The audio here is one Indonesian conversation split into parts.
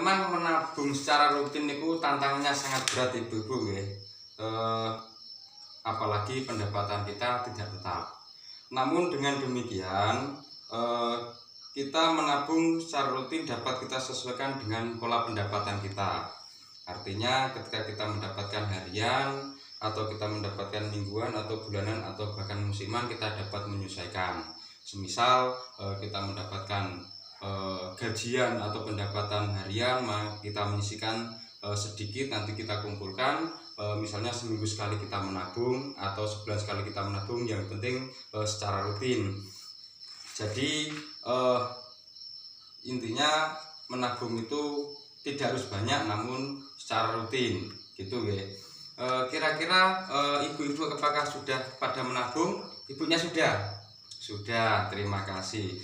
memang menabung secara rutin niku tantangannya sangat berat ibu-ibu nggih. Apalagi pendapatan kita tidak tetap. Namun dengan demikian kita menabung secara rutin dapat kita sesuaikan dengan pola pendapatan kita. Artinya ketika kita mendapatkan harian atau kita mendapatkan mingguan atau bulanan atau bahkan musiman, kita dapat menyesuaikan. Semisal kita mendapatkan gajian atau pendapatan harian, kita menyisihkan sedikit, nanti kita kumpulkan, misalnya seminggu sekali kita menabung atau sebulan sekali kita menabung, yang penting secara rutin. Jadi intinya menabung itu tidak harus banyak, namun secara rutin gitu ya. Kira-kira ibu-ibu apakah sudah pada menabung? Ibunya sudah, terima kasih.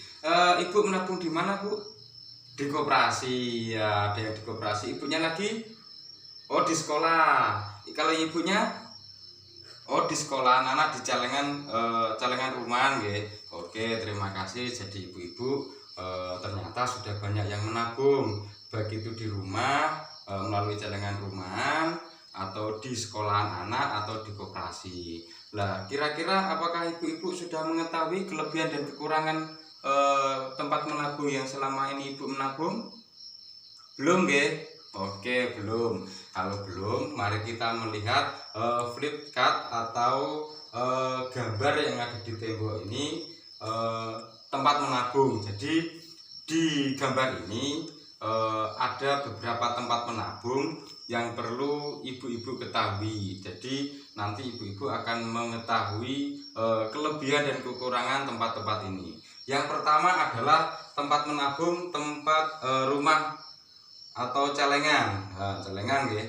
Ibu menabung di mana, Bu? Di koperasi ya, ada yang di koperasi. Ibunya lagi? Oh, di sekolah. Kalau ibunya? Oh, di sekolah, anak di celengan rumahan nggih. Oke, terima kasih. Jadi ibu-ibu ternyata sudah banyak yang menabung, baik itu di rumah melalui celengan rumahan atau di sekolahan anak atau di koperasi. Lah, kira-kira apakah ibu-ibu sudah mengetahui kelebihan dan kekurangan tempat menabung yang selama ini ibu menabung? Belum nggih? Oke, belum. Kalau belum, mari kita melihat flip chart atau gambar yang ada di tembok ini, tempat menabung. Jadi di gambar ini ada beberapa tempat menabung yang perlu ibu-ibu ketahui. Jadi nanti ibu-ibu akan mengetahui kelebihan dan kekurangan tempat-tempat ini. Yang pertama adalah tempat menabung, tempat rumah atau celengan. Celengan nggih.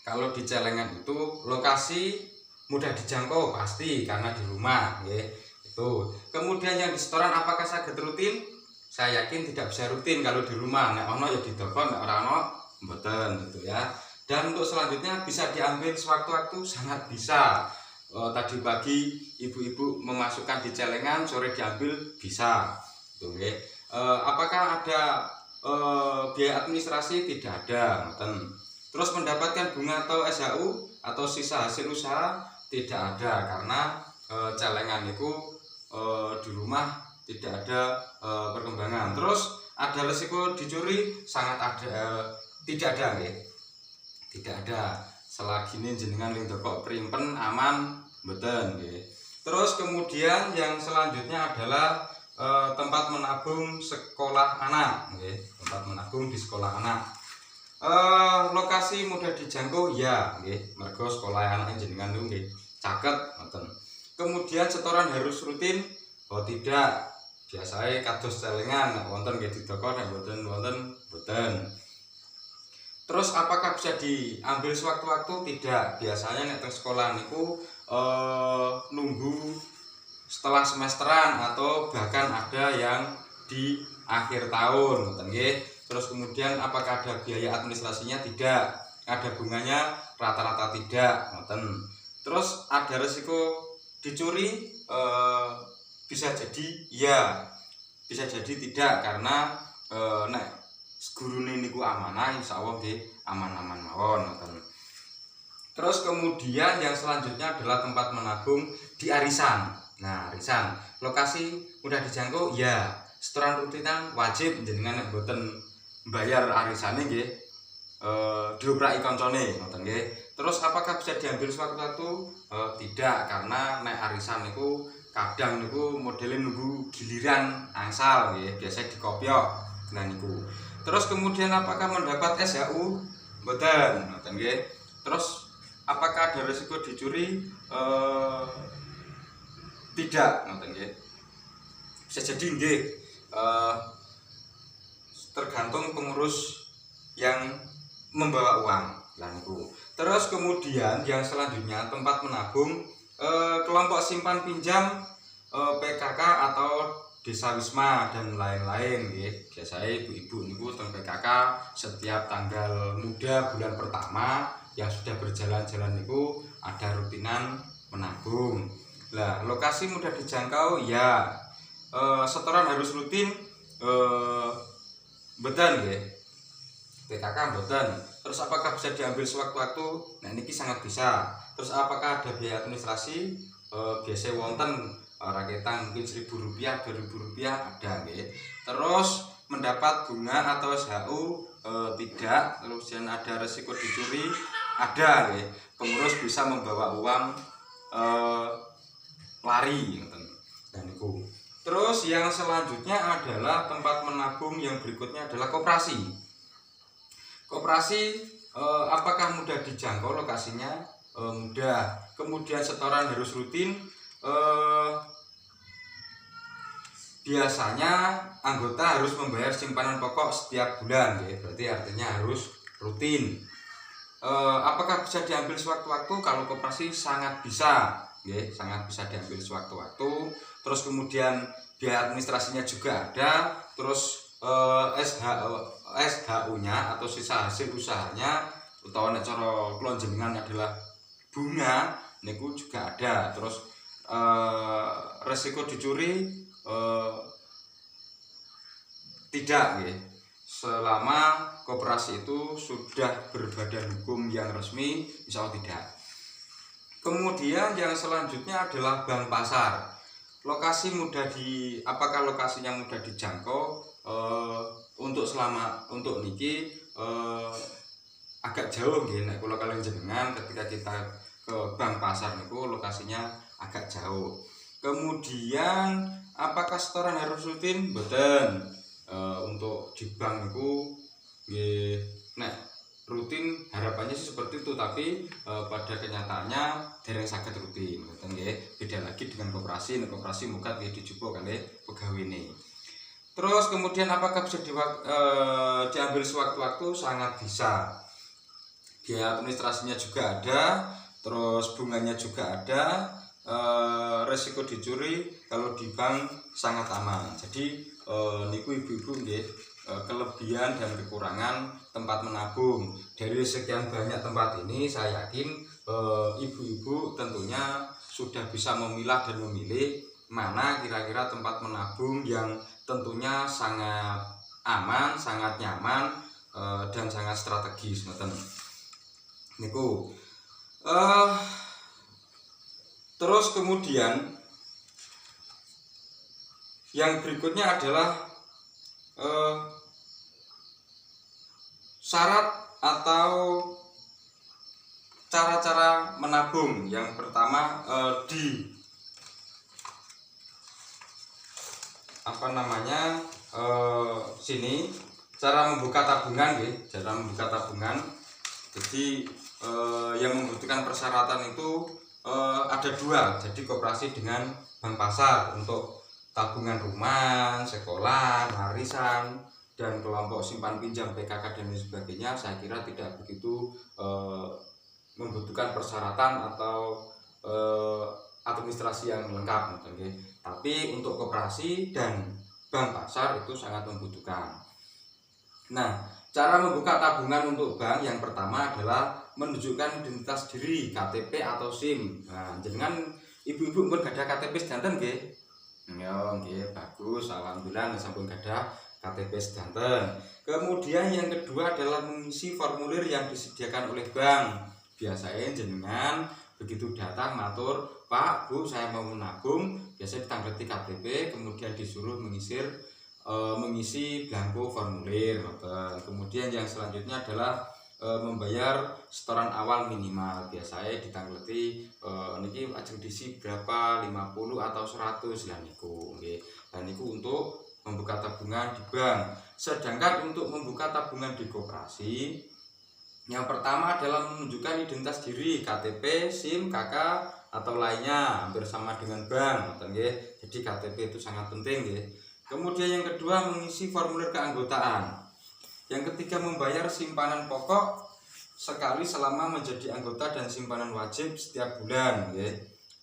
Kalau di celengan itu lokasi mudah dijangkau pasti karena di rumah nggih. Itu. Kemudian yang di setoran apakah saged rutin? Saya yakin tidak bisa rutin kalau di rumah. Nek ono ya di toko, nek ora ono mboten gitu ya. Dan untuk selanjutnya bisa diambil sewaktu-waktu, sangat bisa. Tadi pagi ibu-ibu memasukkan di celengan, sore diambil bisa. Gitu nggih. Apakah ada biaya administrasi? Tidak ada, ngoten. Terus mendapatkan bunga atau SHU atau sisa hasil usaha? Tidak ada, karena celengan itu di rumah tidak ada perkembangan. Terus ada resiko dicuri? Sangat ada, tidak ada nggih. Tidak ada. Selagi ini jenengan ning toko primpen aman mboten nggih. Terus kemudian yang selanjutnya adalah tempat menabung sekolah anak nggih. Tempat menabung di sekolah anak. Lokasi mudah dijangkau ya nggih. Mergo sekolah anak jenengan niku nggih caket ngoten. Kemudian setoran harus rutin? Oh tidak. Biasanya kados celengan wonten nggih di toko, nek mboten wonten mboten. Terus apakah bisa diambil sewaktu-waktu? Tidak. Biasanya nek teng sekolah niku nunggu setelah semesteran atau bahkan ada yang di akhir tahun ngoten nggih. Terus kemudian apakah ada biaya administrasinya? Tidak. Ada bunganya? Rata-rata tidak ngoten. Terus ada resiko dicuri? Bisa jadi ya, bisa jadi tidak, karena nek gurune niku amanah, insyaallah nggih aman-aman mawon ngoten. Terus kemudian yang selanjutnya adalah tempat menabung di arisan. Nah, arisan, lokasi mudah dijangkau ya, setoran rutinan wajib, jenengan nek mboten bayar arisane nggih diobraki kancane ngoten nggih. Terus apakah bisa diambil sewaktu-waktu? Tidak, karena nek arisan niku kadang niku modelnya nunggu giliran angsal nggih, biasa dikopyok nah niku. Terus kemudian apakah mendapat SHU? Mboten, ngoten nggih. Terus apakah ada risiko dicuri? Tidak, ngoten nggih. Bisa jadi nggih. Tergantung pengurus yang membawa uang lah niku. Terus kemudian yang selanjutnya tempat menabung kelompok simpan pinjam, PKK atau desa wisma dan lain-lain nggih. Biasanya ibu-ibu niku teng PKK setiap tanggal muda bulan pertama yang sudah berjalan-jalan niku ada rutinan menabung. Lah, lokasi mudah dijangkau ya. Setoran harus rutin, betul nggih. PKK mboten. Terus apakah bisa diambil sewaktu-waktu? Nah niki sangat bisa. Terus apakah ada biaya administrasi? Biasa wonten raketan mungkin Rp1.000, Rp2.000 ada nggih. Terus mendapat bunga atau SHU tidak. Terus jangan ada resiko dicuri ada nggih. Pengurus bisa membawa uang lari ngoten. Dan niku. Terus yang selanjutnya adalah tempat menabung yang berikutnya adalah koperasi. Koperasi apakah mudah dijangkau lokasinya? Mudah. Kemudian setoran harus rutin. Biasanya anggota harus membayar simpanan pokok setiap bulan, ya. Berarti artinya harus rutin. Apakah bisa diambil sewaktu-waktu? Kalau koperasi sangat bisa, ya, sangat bisa diambil sewaktu-waktu. Terus kemudian biaya administrasinya juga ada. Terus SHU-nya atau sisa hasil usahanya utawa nek cara kula jenengan adalah bunga niku juga ada. Terus resiko dicuri tidak nggih. Selama koperasi itu sudah berbadan hukum yang resmi, insya Allah tidak. Kemudian yang selanjutnya adalah bank pasar. Lokasi mudah apakah lokasinya mudah dijangkau? Untuk niki agak jauh nggih nek kula kalian jenengan ketika kita ke bank pasar niku lokasinya agak jauh. Kemudian apakah setoran harus rutin? Mboten. Untuk di bank niku nggih nek rutin harapannya sih seperti itu, tapi pada kenyataannya dereng saged rutin ngoten nggih. Beda lagi dengan koperasi. Nek koperasi muga dijupuk kalih pegawene. Terus kemudian apakah bisa diambil sewaktu-waktu? Sangat bisa. Biaya administrasinya juga ada, terus bunganya juga ada. Resiko dicuri kalau di bank sangat aman. Jadi niku ibu-ibu nggih kelebihan dan kekurangan tempat menabung. Dari sekian banyak tempat ini saya yakin ibu-ibu tentunya sudah bisa memilah dan memilih mana kira-kira tempat menabung yang tentunya sangat aman, sangat nyaman dan sangat strategis ngoten. Niku terus kemudian yang berikutnya adalah syarat atau cara-cara menabung. Yang pertama sini cara membuka tabungan nggih, cara membuka tabungan. Jadi yang membutuhkan persyaratan itu ada dua. Jadi koperasi dengan bank pasar untuk tabungan rumah, sekolah, warisan, dan kelompok simpan pinjam PKK dan lain sebagainya, saya kira tidak begitu membutuhkan persyaratan atau administrasi yang lengkap, okay. Tapi untuk koperasi dan bank pasar itu sangat membutuhkan. Nah, cara membuka tabungan untuk bank yang pertama adalah menunjukkan identitas diri, KTP atau SIM. Nah, jenengan ibu-ibu pun gak ada KTP sedanten nggih. Ya, nggih, bagus, alhamdulillah sampun gadah KTP sedanten. Kemudian yang kedua adalah mengisi formulir yang disediakan oleh bank. Biasanya jenengan begitu datang matur, "Pak, Bu, saya mau menabung." Biasanya ditangleti KTP, kemudian disuruh mengisi belangko formulir. Kemudian yang selanjutnya adalah membayar setoran awal minimal. Biasanya ditangleti niki ajeng diisi berapa, 50 atau 100 lah niku nggih. Dan niku untuk membuka tabungan di bank. Sedangkan untuk membuka tabungan di koperasi, yang pertama adalah menunjukkan identitas diri, KTP, SIM, KK atau lainnya, hampir sama dengan bank, nggih. Jadi KTP itu sangat penting nggih. Kemudian yang kedua mengisi formulir keanggotaan. Yang ketiga membayar simpanan pokok sekali selama menjadi anggota dan simpanan wajib setiap bulan, nggih.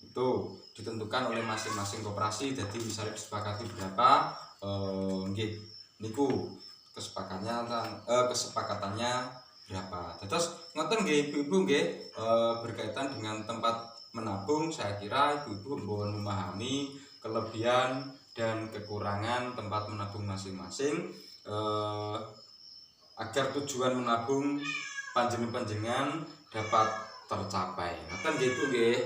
Itu ditentukan oleh masing-masing koperasi. Jadi misalnya disepakati berapa, nggih, niku kesepakatannya berapa. Terus ngoten nggih ibu-ibu nggih, berkaitan dengan tempat menabung, saya kira ibu-ibu mohon memahami kelebihan dan kekurangan tempat menabung masing-masing. agar tujuan menabung panjenengan dapat tercapai. Ngoten nggih Bu nggih.